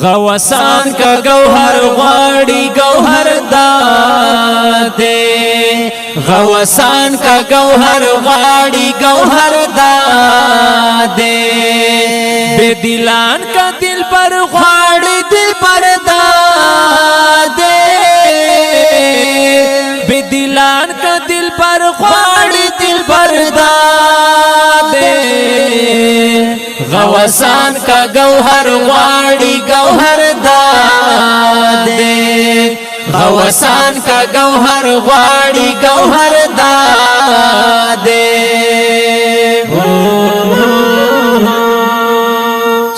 غوثان کا گوہر غواړي گوہر دادے غوثان کا گوہر غواړي گوہر دادے بے دلان کا دل پر غواړي دل پر دادے بے دلان کا دل پر غواړي دل پر دادے غوثان کا گوہر غواړي گوہر دادے غوثان کا گوہر غواړي گوہر دادے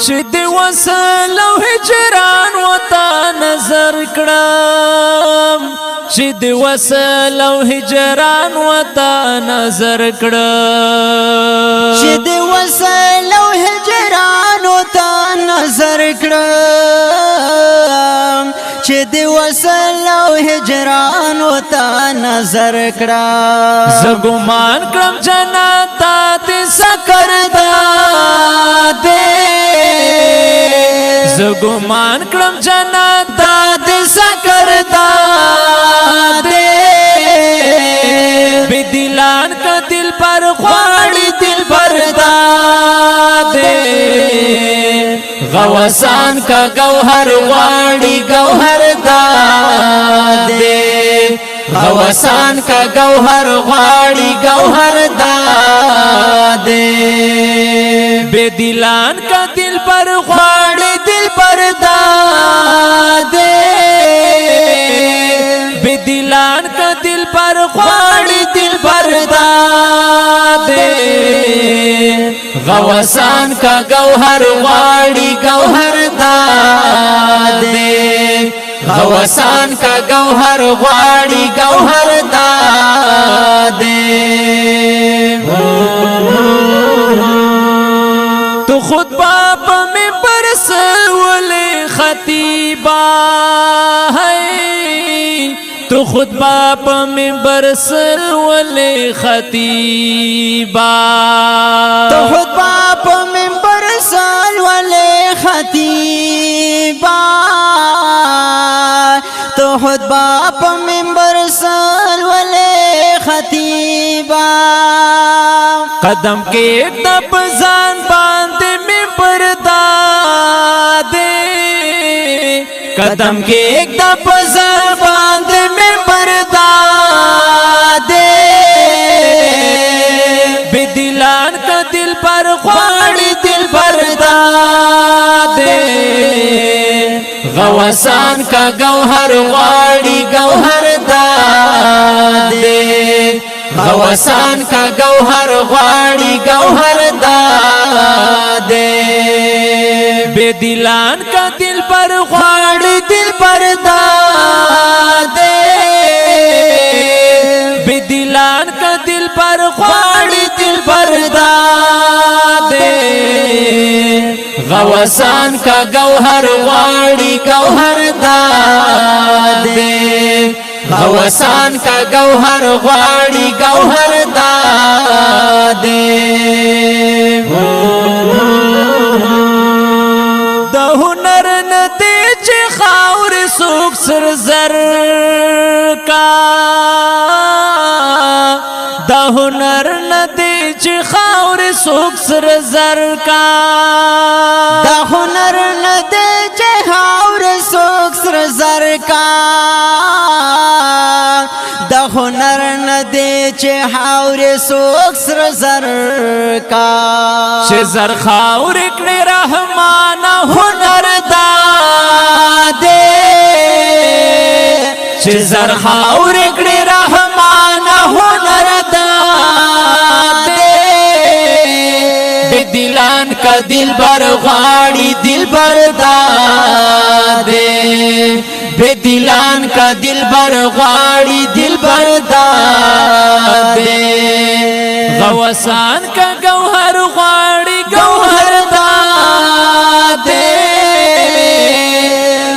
چې د وصل او هجران وتا نظر کړم چې د وصل او هجران وتا نظر کړم چې د وصل او هجران وتا نظر کړم چې د وصل او هجران وتا نظر کړم زګمان کړم جنت ته سکر دادے زګمان کړم جنت ته سکر دادے بے دلان کا دل پر غواړي دل پر دادے غوثان کا گوہر غواړي گوہر دادے غوثان کا گوہر غواړي گوہر دادے بے دلان کا دل پر غواړي دل پر دادے بے دلان کا دل پر غواړي دل پر دادے غوثان کا گوہر غواړي گوہر دادے غوثان کا گوہر غواړي گوہر دادے تو خود باپ میں برس ولے خطیبہ ہے تو خود باپ میں برس ولے خطیبہ تو خود باپ میں برس ولے خطیبہ تو خود باپ میں برس ولے خطیبہ قدم کے ایک دب زان باندے میں پردادے قدم کے ایک دب زان باندے میں پردادے بے دلان کا دل پر غواړي دل پر دادے غوثان کا گوہر غواړي گوہر دادے غوثان کا گوہر غواړي گوہر دادے بے دلان کا دل پر غواړي دل پر دادے بے دلان کا دل پر غواړي دل پر دادے غوثان کا گوہر غواړي گوہر دادے غوثان کا گوہر غواړي گوہر دادے د هنر ندی چې خاور سوک سر زر کا د هنر ندی چې خاور سوک سر زر کا د هنر ندی چې خاور سوک سر زر کا د هنر ندی چې خاور سوک سر زر کا چې زر خاور کړي رحمان هنر دادے چې زر خاور کړي رحمان هنر دادے بے دلان کا دل بر غواړي دل بر دادے بے دلان کا دل بر غواړي دل بر دادے غوثان کا گوہر غواړي گوہر دادے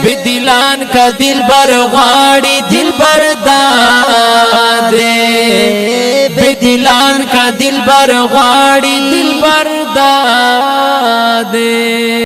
بے دلان کا دل بر غواړي دل بر دادے بے دلان کا دل بر غواړي دل بر دادے